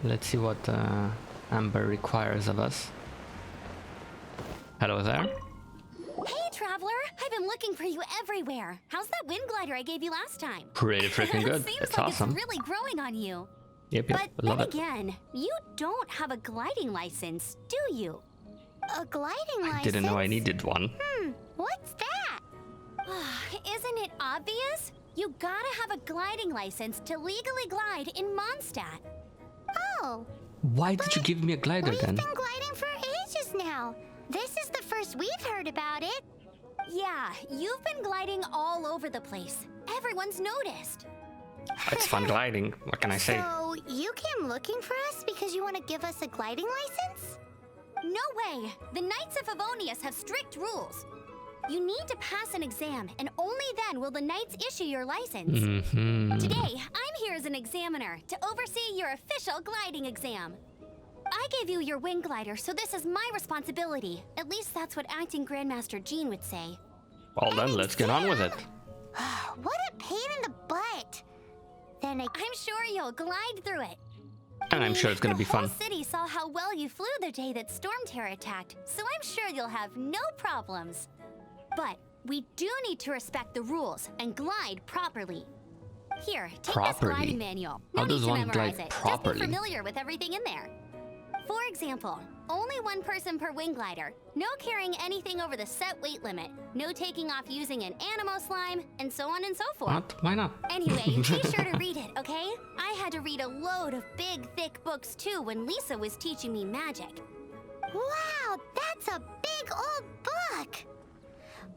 Let's see what Amber requires of us. Hello there. Hey, traveler! I've been looking for you everywhere. How's that wind glider I gave you last time? Pretty freaking good. Seems It's like awesome. It's really growing on you. Yep, But love then it. again, you don't have a gliding license, do you? A gliding license? I didn't know I needed one. What's that? Isn't it obvious? You gotta have a gliding license to legally glide in Mondstadt. Oh. Why did you give me a glider then? We've been gliding for ages now. This is the first we've heard about it. Yeah, you've been gliding all over the place. Everyone's noticed. It's fun gliding. What can I say? So, you came looking for us because you want to give us a gliding license? No way! The Knights of Favonius have strict rules. You need to pass an exam, and only then will the Knights issue your license. Today, I'm here as an examiner to oversee your official gliding exam. I gave you your wing glider, so this is my responsibility. At least that's what Acting Grandmaster Jean would say. Well then, let's get on with it. What a pain in the butt! Then I'm sure you'll glide through it. And I'm sure it's gonna be fun. The whole city saw how well you flew the day that Storm Terror attacked, so I'm sure you'll have no problems. But we do need to respect the rules and glide properly. Here, take this gliding manual. No How does need to one memorize glide it. properly? Just be familiar with everything in there. For example, only one person per wing glider, no carrying anything over the set weight limit, no taking off using an animo slime, and so on and so forth. What? Why not? Anyway, be sure to read it, okay? I had to read a load of big, thick books too when Lisa was teaching me magic. Wow, that's a big old book!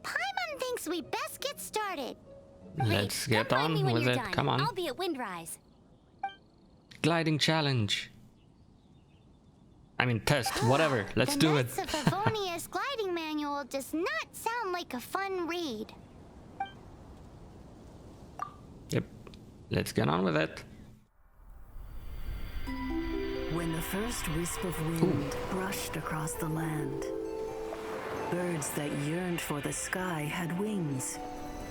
Paimon thinks we best get started. Let's get on with it. Come on. I'll be at Windrise. Gliding challenge. I mean, test, whatever. Let's do it. The Knights of Favonius gliding manual does not sound like a fun read. Yep. Let's get on with it. When the first wisp of wind brushed across the land, birds that yearned for the sky had wings,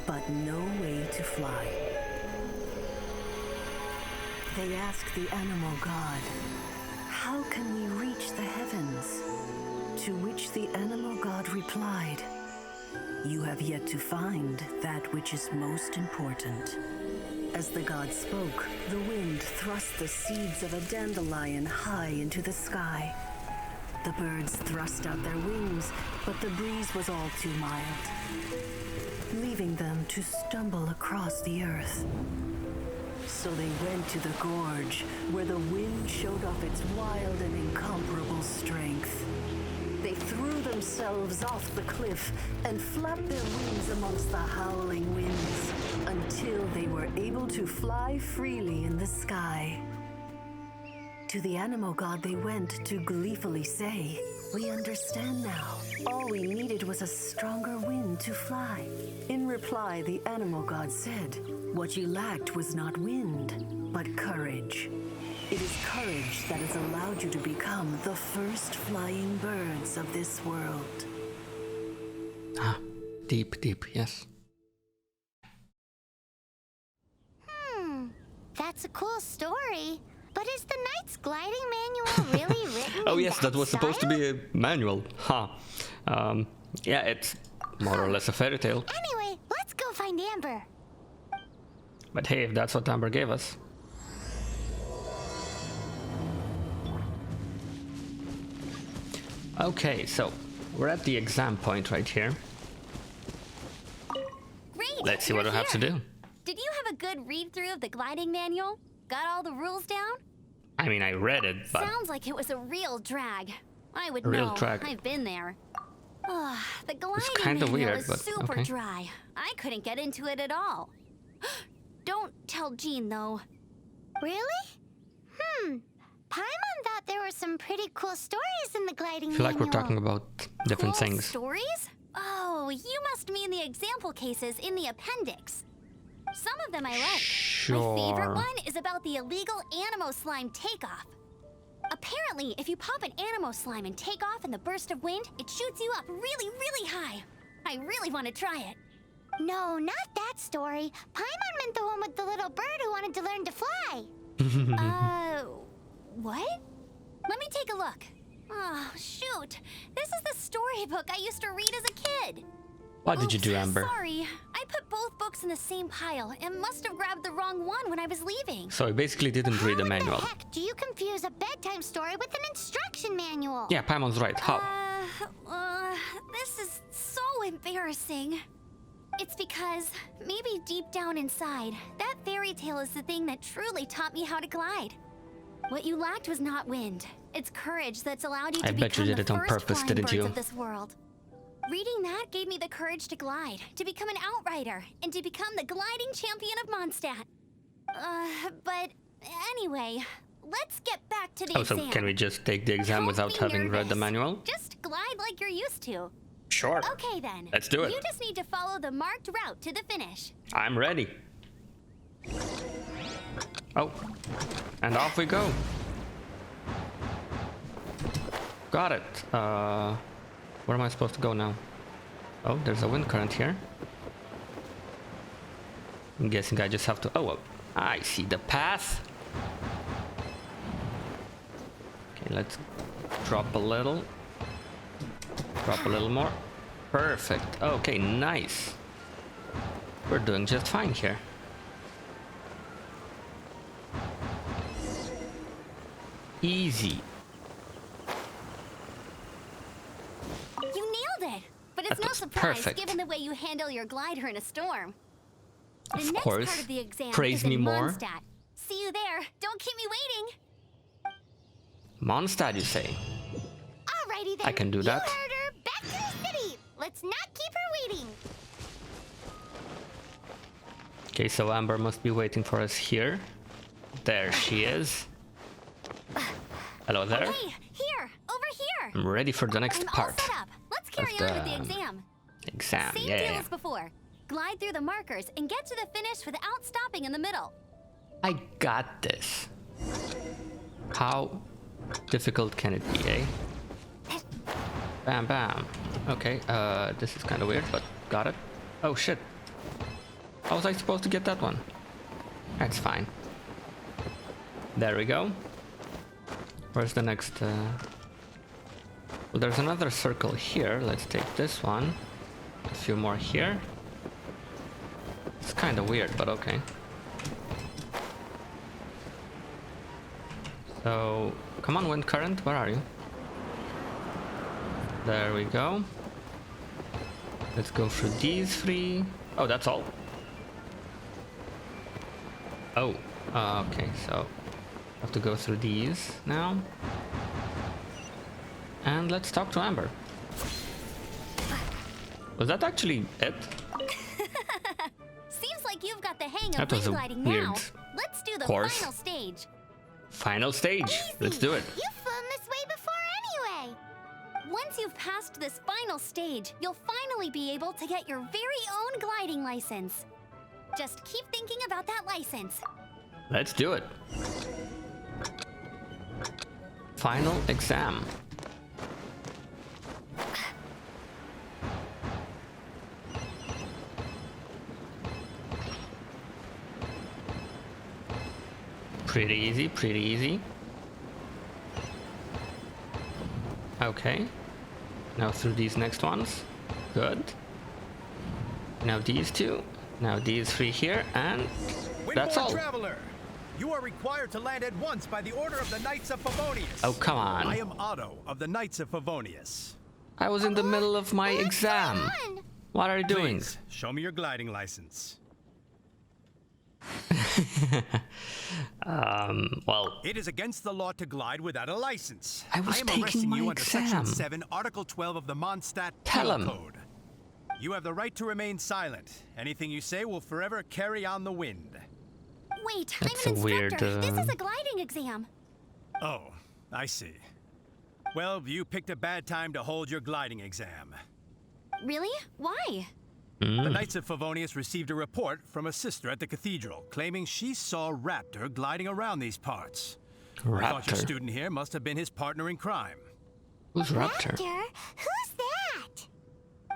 but no way to fly. They asked the animal god, "How can we reach the heavens?" To which the animal god replied, "You have yet to find that which is most important." As the god spoke, the wind thrust the seeds of a dandelion high into the sky. The birds thrust out their wings, but the breeze was all too mild, leaving them to stumble across the earth. So they went to the gorge, where the wind showed off its wild and incomparable strength. They threw themselves off the cliff and flapped their wings amongst the howling winds until they were able to fly freely in the sky. To the animal god they went to gleefully say, "We understand now. All we needed was a stronger wind to fly." In reply, the animal god said, "What you lacked was not wind, but courage. It is courage that has allowed you to become the first flying birds of this world." Ah, deep, deep, yes. That's a cool story. But is the Knight's gliding manual really written Oh in yes, that was supposed to be a manual. Huh. Yeah, it's more or less a fairy tale. Anyway, let's go find Amber. But hey, if that's what Amber gave us. Okay, so we're at the exam point right here. Great! Let's see what we have to do. Did you have a good read-through of the gliding manual? Got all the rules down? I mean, I read it, but... Sounds like it was a real drag. I would A real know. drag. I've been there. The gliding kinda manual weird, is but super okay. dry. I couldn't get into it at all. Don't tell Jean, though. Really? Paimon thought there were some pretty cool stories in the gliding I feel manual. like we're talking about different Cool things. Stories? Oh, you must mean the example cases in the appendix. Some of them I like. Sure. My favorite one is about the illegal animo slime takeoff. Apparently, if you pop an animo slime and take off in the burst of wind, it shoots you up really, really high. I really want to try it. No, not that story. Paimon meant the one with the little bird who wanted to learn to fly. What? Let me take a look. Oh, shoot. This is the storybook I used to read as a kid. What did you do, Amber? Sorry. I put both books in the same pile and must have grabbed the wrong one when I was leaving. So you basically didn't read the manual. How the heck do you confuse a bedtime story with an instruction manual? Yeah, Paimon's right. How? This is so embarrassing. It's because, maybe deep down inside, that fairy tale is the thing that truly taught me how to glide. What you lacked was not wind. It's courage that's allowed you to become the first flying birds of this world. Reading that gave me the courage to glide, to become an outrider, and to become the gliding champion of Mondstadt. But anyway, let's get back to the exam. So can we just take the exam without having read the manual? Just glide like you're used to. Sure. Okay then. Let's do it. You just need to follow the marked route to the finish. I'm ready. Oh, and off we go. Got it. Where am I supposed to go now? Oh, there's a wind current here. I'm guessing I just have to... Oh, well, I see the path. Okay, let's drop a little. Drop a little more. Perfect. Okay, nice. We're doing just fine here. Easy. You nailed it! But it's no surprise given the way you handle your glider in a storm. The next part of the exam is in Mondstadt. See you there. Don't keep me waiting. Mondstadt, you say? Alrighty then. I can do that. You heard her. Back to the city. Let's not keep her waiting. Okay, so Amber must be waiting for us here. There she is. Hello there. Hey, here, over here. I'm ready for the next part. All set up. Let's carry on with the exam. Same deal as before. Glide through the markers and get to the finish without stopping in the middle. I got this. How difficult can it be, eh? Bam, bam. Okay, this is kind of weird, but got it. Oh, shit. How was I supposed to get that one? That's fine. There we go. Where's the next... Well, there's another circle here. Let's take this one. A few more here. It's kind of weird, but okay. So, come on, wind current, where are you? There we go. Let's go through these three. Oh, that's all. Oh, okay, so I have to go through these now. And let's talk to Amber. Was that actually it? Seems like you've got the hang of wing gliding now. Let's do the final stage. Final stage. Easy. Let's do it. You've flown this way before anyway. Once you've passed this final stage, you'll finally be able to get your very own gliding license. Just keep thinking about that license. Let's do it. Final exam. Pretty easy, pretty easy. Okay. Now through these next ones. Good. Now these two. Now these three here, and that's all. Traveler, you are required to land at once by the order of the Knights of Favonius. Oh, come on. I am Otto of the Knights of Favonius. I was in the middle of my exam. What are you doing? Please, show me your gliding license. Well... It is against the law to glide without a license. I was taking arresting my you under exam. Section 7, Article 12 of the Mondstadt Code. You have the right to remain silent. Anything you say will forever carry on the wind. Wait, I'm an instructor. This is a gliding exam. Oh, I see. Well, you picked a bad time to hold your gliding exam. Really? Why? The Knights of Favonius received a report from a sister at the cathedral claiming she saw Raptor gliding around these parts. Raptor? I thought your student here must have been his partner in crime. Who's Raptor? Who's that?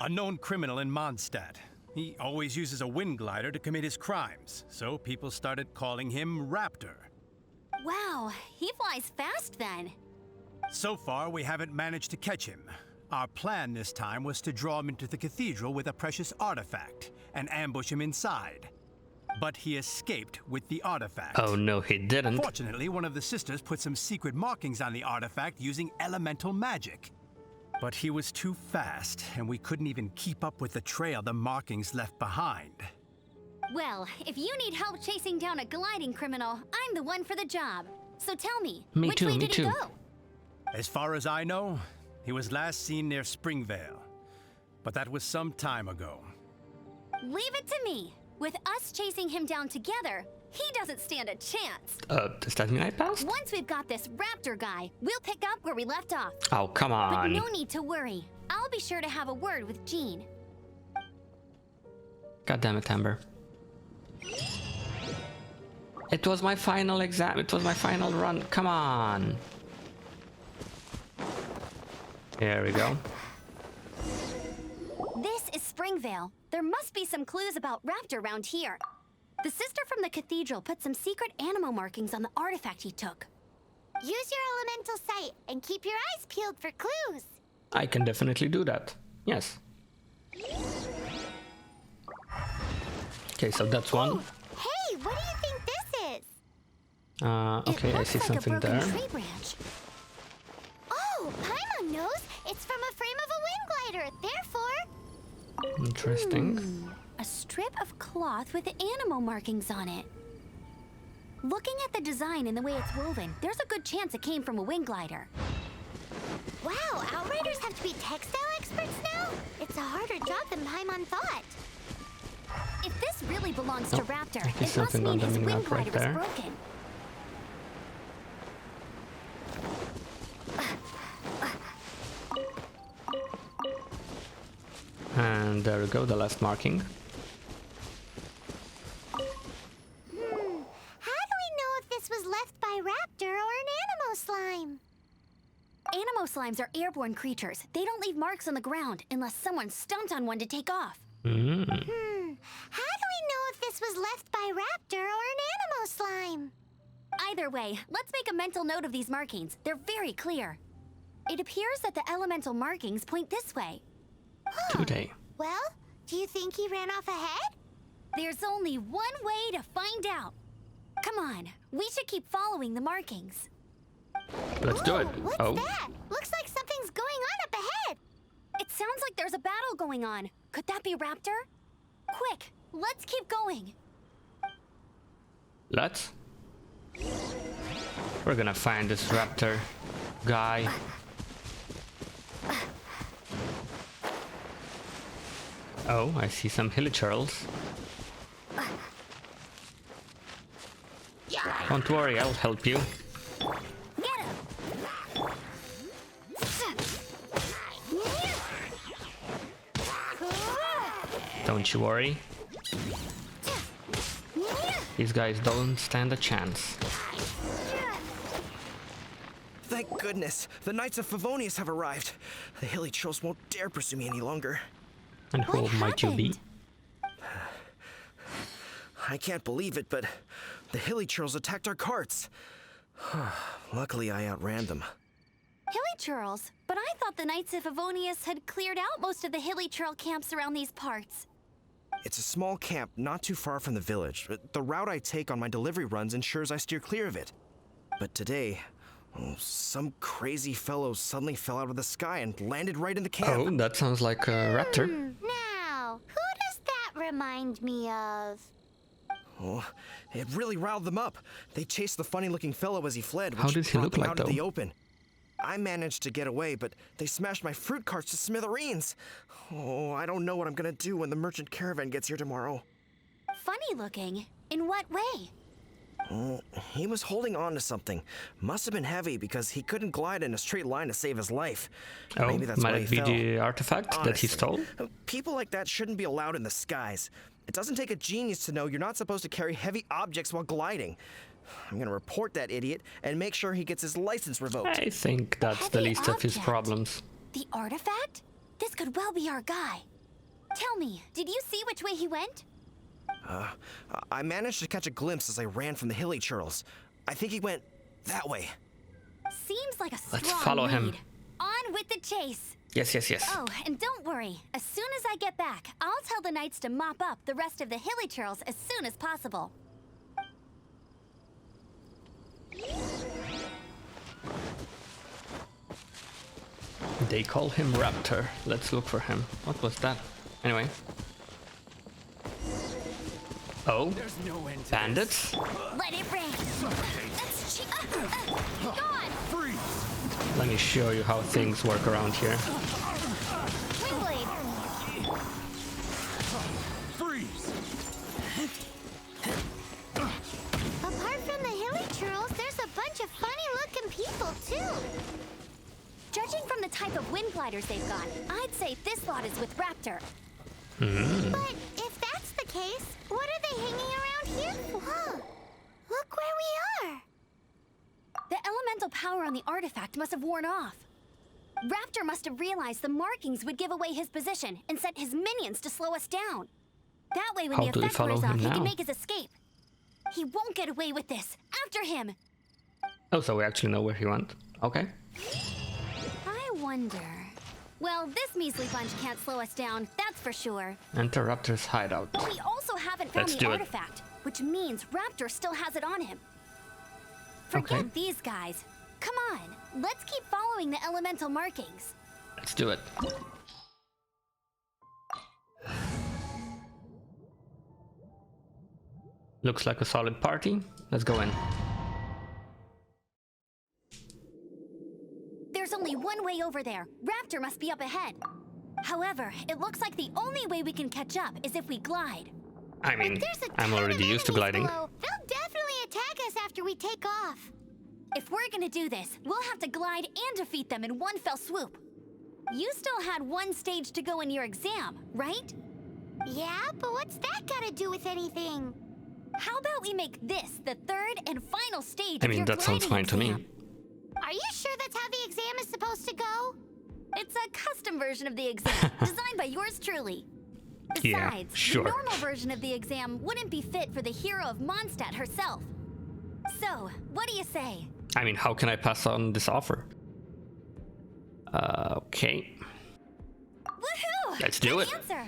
A known criminal in Mondstadt. He always uses a wind glider to commit his crimes, so people started calling him Raptor. Wow, he flies fast then. So far, we haven't managed to catch him. Our plan this time was to draw him into the cathedral with a precious artifact and ambush him inside. But he escaped with the artifact. Oh no, he didn't. Fortunately, one of the sisters put some secret markings on the artifact using elemental magic. But he was too fast, and we couldn't even keep up with the trail the markings left behind. Well, if you need help chasing down a gliding criminal, I'm the one for the job. So tell me, Me which too, way me did he too. go? As far as I know, he was last seen near Springvale. But that was some time ago. Leave it to me. With us chasing him down together, he doesn't stand a chance. Does that mean I passed? Once we've got this Raptor guy, we'll pick up where we left off. Oh, come But on. no need to worry. I'll be sure to have a word with Jean. God damn it, Amber. It was my final exam. It was my final run. Come on. Here we go. This is Springvale. There must be some clues about Raptor around here. The sister from the cathedral put some secret animal markings on the artifact he took. Use your elemental sight and keep your eyes peeled for clues. I can definitely do that. Yes. Okay, so that's one. Hey, what do you think this is? Okay, It I looks see like something a broken there. tree branch. Oh, Paimon knows. It's from a frame of a wind glider. Therefore, Interesting. A strip of cloth with animal markings on it. Looking at the design and the way it's woven, there's a good chance it came from a wind glider. wow, Outriders have to be textile experts now? It's a harder job than Paimon thought. If this really belongs to Oh, Raptor, I see it must something mean on the his wind mini-map right glider was there. broken. And there we go, the last marking. How do we know if this was left by Raptor or an animal slime? Animo slimes are airborne creatures. They don't leave marks on the ground unless someone stomped on one to take off. How do we know if this was left by Raptor or an animal slime? Either way, let's make a mental note of these markings. They're very clear. It appears that the elemental markings point this way. Today. Well, do you think he ran off ahead? There's only one way to find out. Come on, we should keep following the markings. Let's do it. What's Oh, that? Looks like something's going on up ahead. It sounds like there's a battle going on. Could that be Raptor? Quick, let's keep going. let's. We're gonna find this Raptor guy. Oh, I see some hilly churls. Don't worry, I'll help you. Get him! Don't you worry. These guys don't stand a chance. Thank goodness, the Knights of Favonius have arrived. The hilly trolls won't dare pursue me any longer. And who What might you be? happened? I can't believe it, but the hilly trolls attacked our carts. Luckily, I outran them. Hilly churls? But I thought the Knights of Favonius had cleared out most of the hilly churl camps around these parts. It's a small camp not too far from the village. The route I take on my delivery runs ensures I steer clear of it. But today, some crazy fellow suddenly fell out of the sky and landed right in the camp. Oh, that sounds like a Raptor. Now, who does that remind me of? Oh, it really riled them up. They chased the funny-looking fellow as he fled, How which did he brought look them like, out in the though? open. I managed to get away, but they smashed my fruit carts to smithereens. Oh, I don't know what I'm gonna do when the merchant caravan gets here tomorrow. Funny looking? In what way? He was holding on to something. Must have been heavy because he couldn't glide in a straight line to save his life. Oh, Maybe that's why might he it be fell. the artifact that he Honestly, stole? People like that shouldn't be allowed in the skies. It doesn't take a genius to know you're not supposed to carry heavy objects while gliding. I'm gonna report that idiot and make sure he gets his license revoked. I think that's the Heavy least of his object. problems. The artifact? This could well be our guy. Tell me, did you see which way he went? I managed to catch a glimpse as I ran from the hilly churls. I think he went that way. Seems like a strong Let's follow him. lead. On with the chase. Yes, yes, yes. Oh, and don't worry. As soon as I get back, I'll tell the knights to mop up the rest of the hilly turtles as soon as possible. They call him Raptor. Let's look for him. What was that? Anyway. Oh, bandits? Let it rain. That's gone. Let me show you how things work around here. Wingblade. Apart from the hilly turtles, there's a bunch of funny-looking people, too. Judging from the type of wind gliders they've got, I'd say this lot is with Raptor. But if that's the case, what are they hanging around here for? Look where we are. The elemental power on the artifact must have worn off. Raptor must have realized the markings would give away his position and sent his minions to slow us down. That way, when How the do we effect follow wears off, him he now? can make his escape. He won't get away with this. After him! Oh, so we actually know where he went. Okay. I wonder... Well, this measly bunch can't slow us down, that's for sure. Enter Raptor's hideout. We also haven't found Let's the do it. artifact, which means Raptor still has it on him. Forget Okay. these guys. Come on, let's keep following the elemental markings. Let's do it. Looks like a solid party. Let's go in. There's only one way over there. Raptor must be up ahead. However, it looks like the only way we can catch up is if we glide. I mean, There's a I'm ton already of used to enemies gliding. below. They'll definitely attack us after we take off. If we're gonna do this, we'll have to glide and defeat them in one fell swoop. You still had one stage to go in your exam, right? Yeah, but what's that got to do with anything? How about we make this the third and final stage I of mean, your that sounds gliding fine to me. exam? Are you sure that's how the exam is supposed to go? It's a custom version of the exam, designed by yours truly. Besides, Yeah, sure. the normal version of the exam wouldn't be fit for the hero of Mondstadt herself. So, what do you say? I mean, how can I pass on this offer? Okay. Woohoo! Let's do Good it. answer.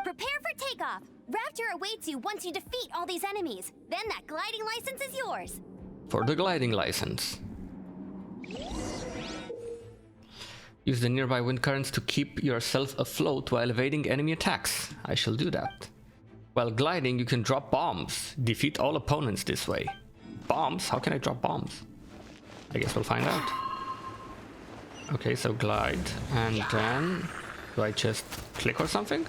Prepare for takeoff. Raptor awaits you once you defeat all these enemies. Then that gliding license is yours. For the gliding license. Use the nearby wind currents to keep yourself afloat while evading enemy attacks. I shall do that. While gliding, you can drop bombs. Defeat all opponents this way. Bombs? How can I drop bombs? I guess we'll find out. Okay, so glide. And then... do I just click or something?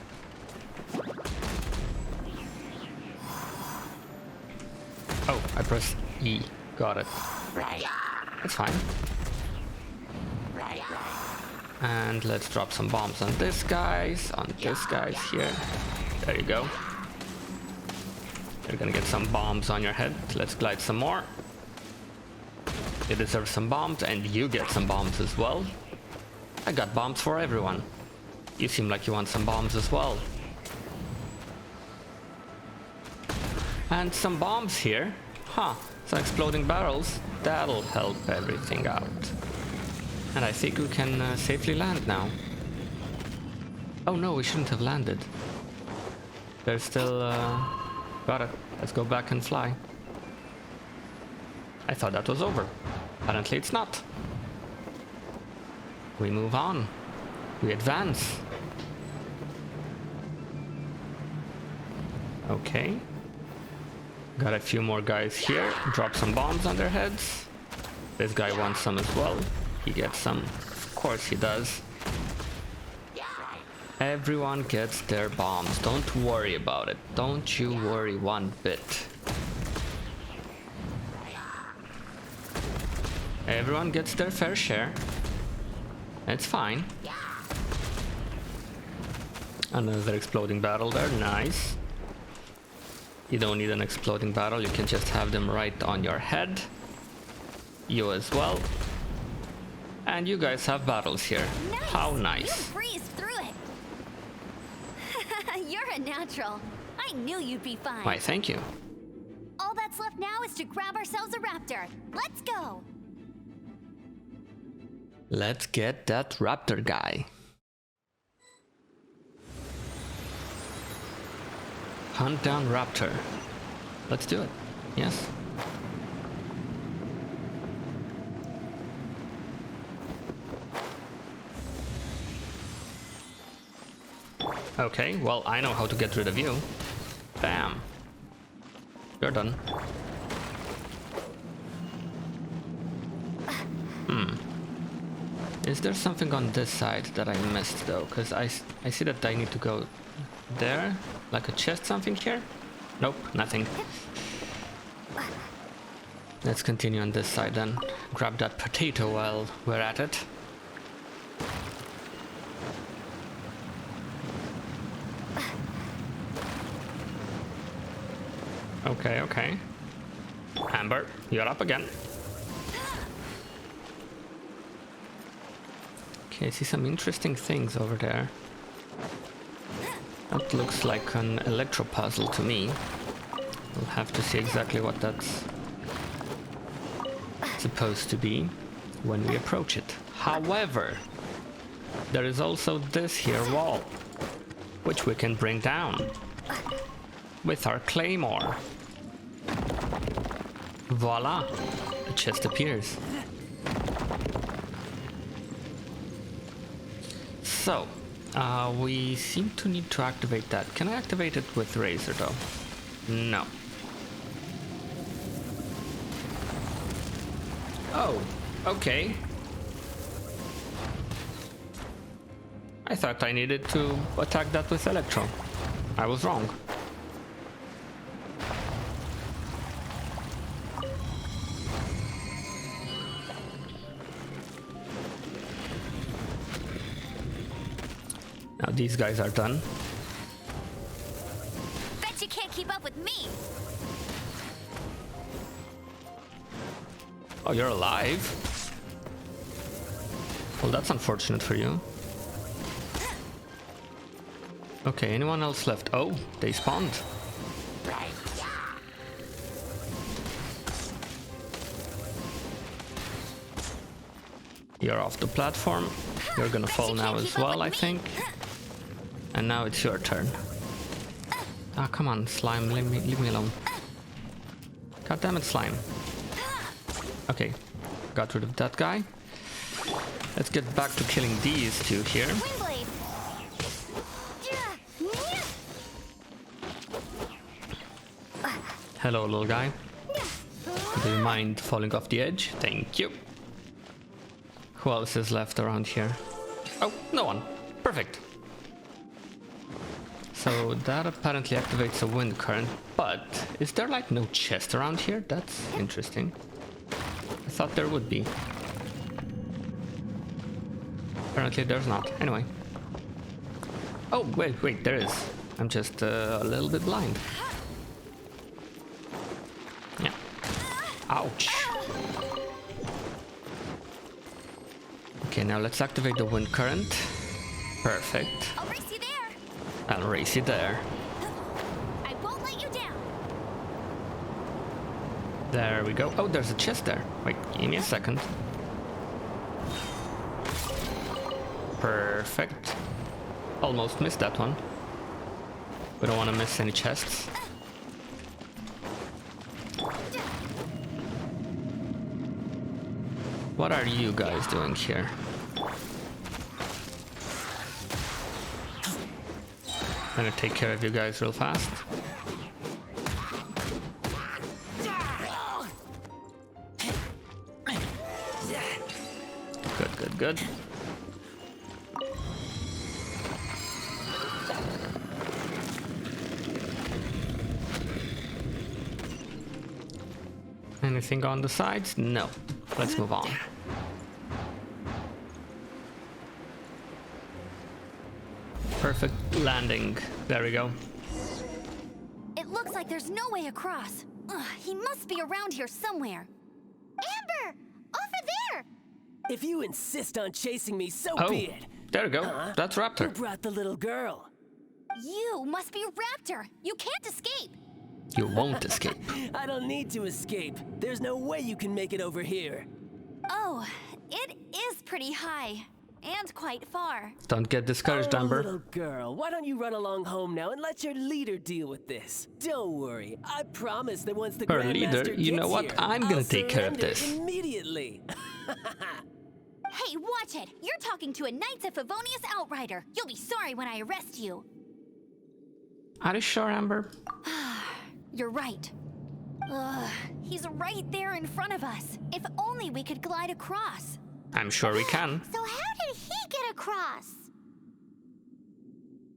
Oh, I press E. Got it. That's fine. And let's drop some bombs on this guys, here. There you go. You're gonna get some bombs on your head. Let's glide some more. You deserve some bombs, and you get some bombs as well. I got bombs for everyone. You seem like you want some bombs as well. And some bombs here. Huh, some exploding barrels. That'll help everything out. And I think we can safely land now. Oh no, we shouldn't have landed. There's still... got it. Let's go back and fly. I thought that was over. Apparently it's not. We move on. We advance. Okay. Got a few more guys here. Drop some bombs on their heads. This guy wants some as well. He gets some. Of course he does. Everyone gets their bombs. Don't worry about it. Don't you worry one bit. Everyone gets their fair share. It's fine. Another exploding barrel there. Nice. You don't need an exploding barrel. You can just have them right on your head. You as well. And you guys have battles here. Nice. How nice. You breezed through it. You're a natural. I knew you'd be fine. Why, thank you. All that's that's left now is to grab ourselves a Raptor. Let's go! Let's get that Raptor guy. Hunt down Raptor. Let's do it. Yes. Okay, well, I know how to get rid of you. Bam. You're done. Is there something on this side that I missed though? Because I see that I need to go there, like a chest something here? Nope, nothing. Let's continue on this side then. Grab that potato while we're at it. Okay, okay. Amber, you're up again. Okay, I see some interesting things over there. That looks like an electro puzzle to me. We'll have to see exactly what that's supposed to be when we approach it. However, there is also this here wall, which we can bring down with our claymore. Voila! The chest appears. So, we seem to need to activate that. Can I activate it with Razor though? No. Oh, okay. I thought I needed to attack that with Electro. I was wrong. Now these guys are done. Bet you can't keep up with me. Oh, you're alive? Well, that's unfortunate for you. Okay, anyone else left? Oh, they spawned. You're off the platform. You're gonna fall now as well, I think. And now it's your turn. Ah, come on, slime, leave me alone. God damn it, slime. Okay, got rid of that guy. Let's get back to killing these two here. Windblade. Hello, little guy. Do you mind falling off the edge? Thank you. Who else is left around here? Oh, no one. Perfect. So that apparently activates a wind current, but is there like no chest around here? That's interesting. I thought there would be. Apparently there's not. Anyway. Oh, wait, there is. I'm just a little bit blind. Yeah. Ouch. Okay, now let's activate the wind current. Perfect. I'll race you there. I'll race you there. I won't let you down. There we go. Oh, there's a chest there. Wait, give me a second. Perfect. Almost missed that one. We don't want to miss any chests. What are you guys doing here? I'm gonna take care of you guys real fast. Good. Anything on the sides? No. Let's move on. Perfect landing. There we go. It looks like there's no way across. Ugh, he must be around here somewhere. Amber! Over there! If you insist on chasing me, so Oh, be it. there we go. That's Who Raptor. brought the little girl? You must be Raptor. You can't escape. You won't escape. I don't need to escape. There's no way you can make it over here. Oh, it is pretty high. And quite far. Don't get discouraged, Amber. Little girl, why don't you run along home now and let your leader deal with this? Don't worry, I promise that once the Her Grandmaster leader, you know gets what? here, I'm gonna I'll take care of surrender this. immediately. Hey, watch it! You're talking to a Knights of Favonius Outrider. You'll be sorry when I arrest you. Are you sure, Amber? You're right. Ugh, he's right there in front of us. If only we could glide across. I'm sure we can. So how did he get across?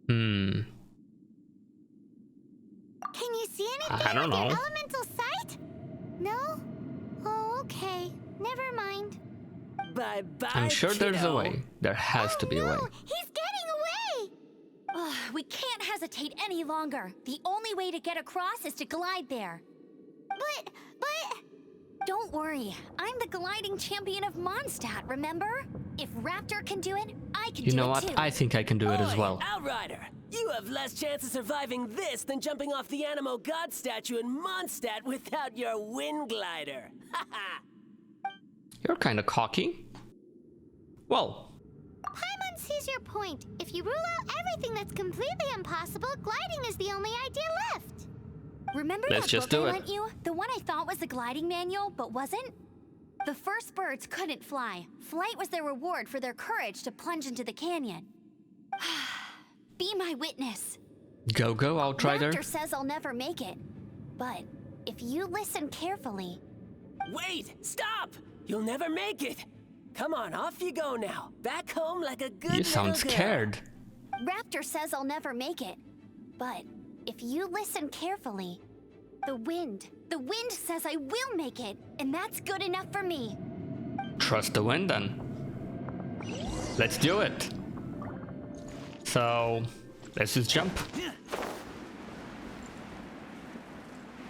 Hmm. Can you see anything I don't with your know. elemental sight? No? Oh, okay. Never mind. Bye-bye, I'm sure there's a kiddo. way. There has to be a way. No, he's getting away! Ugh, we can't hesitate any longer. The only way to get across is to glide there. But... Don't worry, I'm the gliding champion of Mondstadt, remember? If Raptor can do it, I can You do know it what? too. I think I can do it as Oi, well. Outrider, you have less chance of surviving this than jumping off the Animal God statue in Mondstadt without your wind glider. Haha. You're kind of cocky. Well, Paimon sees your point. If you rule out everything that's completely impossible, gliding is the only idea left. Remember Let's that just book do I it. lent you? The one I thought was the gliding manual, but wasn't? The first birds couldn't fly. Flight was their reward for their courage to plunge into the canyon. Be my witness. go, Outrider. Raptor says I'll never make it. But if you listen carefully... Wait, stop! You'll never make it. Come on, off you go now. Back home like a good You sound little girl. scared. Raptor says I'll never make it. But if you listen carefully, the wind says I will make it, and that's good enough for me. Trust the wind then. Let's do it. So, let's just jump.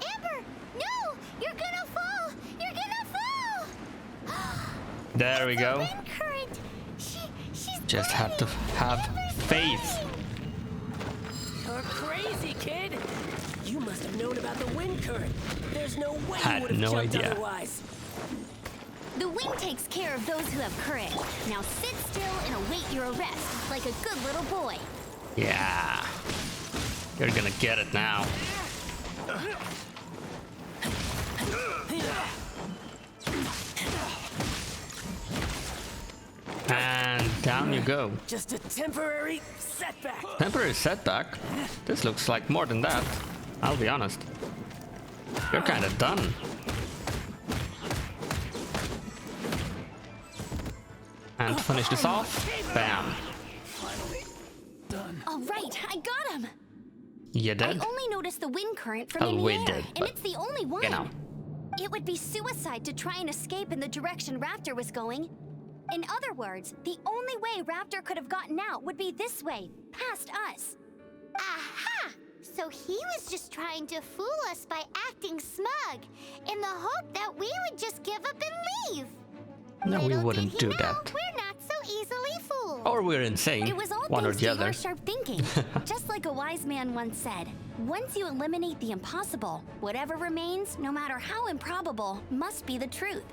Amber, no! You're gonna fall! You're gonna fall! There we go. Wind current. She's Just have to have faith. You're crazy, kid. You must have known about the wind current. There's no way Had you would have no jumped idea. otherwise. The wind takes care of those who have courage. Now sit still and await your arrest, like a good little boy. Yeah. You're gonna get it now. And down you go. Just a temporary setback. Temporary setback? This looks like more than that. I'll be honest. You're kinda done. And to finish this off, bam. All right, I got him. You I dead? only noticed the wind current from Oh, in the we air, did, and but, it's the only one. you know. It would be suicide to try and escape in the direction Raptor was going. In other words, the only way Raptor could have gotten out would be this way, past us. Aha! So he was just trying to fool us by acting smug, in the hope that we would just give up and leave. No, we Little wouldn't did he do know, that. We're not so easily fooled. Or we're insane. It was all One or thanks the to other. your sharp thinking. Just like a wise man once said, once you eliminate the impossible, whatever remains, no matter how improbable, must be the truth.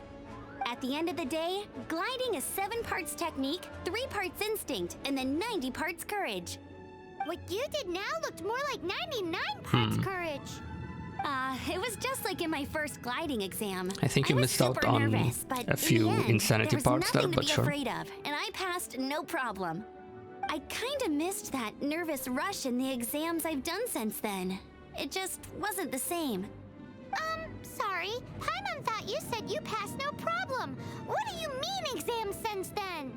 At the end of the day, gliding is 7 parts technique, 3 parts instinct, and then 90 parts courage. What you did now looked more like 99 parts courage. It was just like in my first gliding exam. I think you was missed out super on nervous, but a few in the end, insanity there was parts there, nothing but to be sure. afraid of, and I passed no problem. I kinda missed that nervous rush in the exams I've done since then. It just wasn't the same. Sorry. Paimon thought you said you passed no problem. What do you mean exam since then?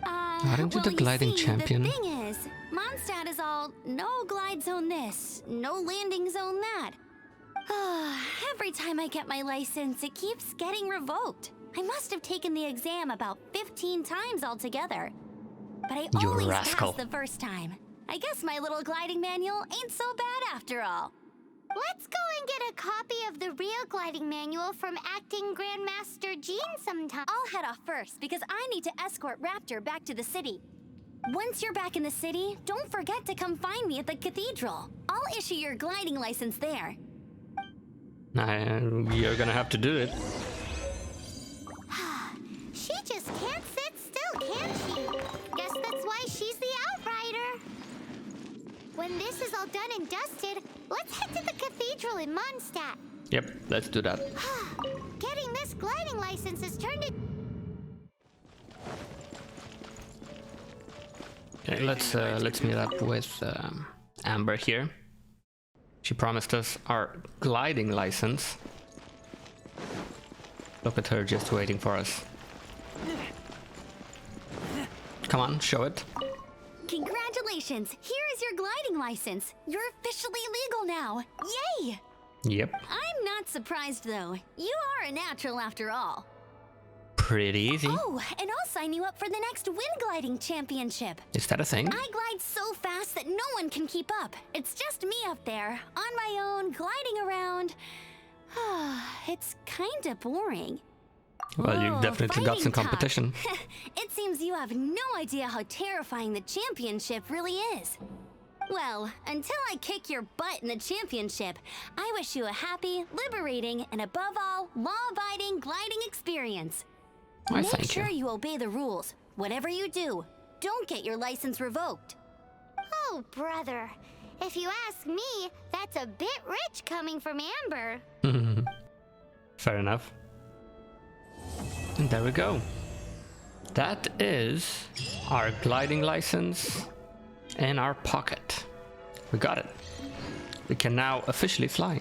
Aren't you well, the gliding see, champion? The thing is, Mondstadt is all no glide zone this, no landing zone that. Every time I get my license, it keeps getting revoked. I must have taken the exam about 15 times altogether. But I You always rascal. passed the first time. I guess my little gliding manual ain't so bad after all. Let's go and get a copy of the real gliding manual from acting Grandmaster Jean sometime. I'll head off first because I need to escort Raptor back to the city. Once you're back in the city, don't forget to come find me at the cathedral. I'll issue your gliding license there. You're gonna have to do it. She just can't sit still, can she? Guess that's why she's the Outrider. When this is all done and dusted, let's head to the cathedral in Mondstadt. Yep, let's do that. Getting this gliding license has turned it... Okay, let's meet up with Amber here. She promised us our gliding license. Look at her just waiting for us. Come on, show it. Congratulations! Here is your gliding license. You're officially legal now. Yay! Yep. I'm not surprised though. You are a natural after all. Pretty easy. Oh, and I'll sign you up for the next wind gliding championship. Is that a thing? I glide so fast that no one can keep up. It's just me up there, on my own, gliding around. It's kinda boring. Well, you've definitely got some competition. It seems you have no idea how terrifying the championship really is. Well, until I kick your butt in the championship, I wish you a happy, liberating, and above all, law-abiding gliding experience. Why, Make thank sure you. you obey the rules. Whatever you do, don't get your license revoked. Oh, brother. If you ask me, that's a bit rich coming from Amber. Fair enough. And there we go. That is our gliding license in our pocket. We got it. We can now officially fly.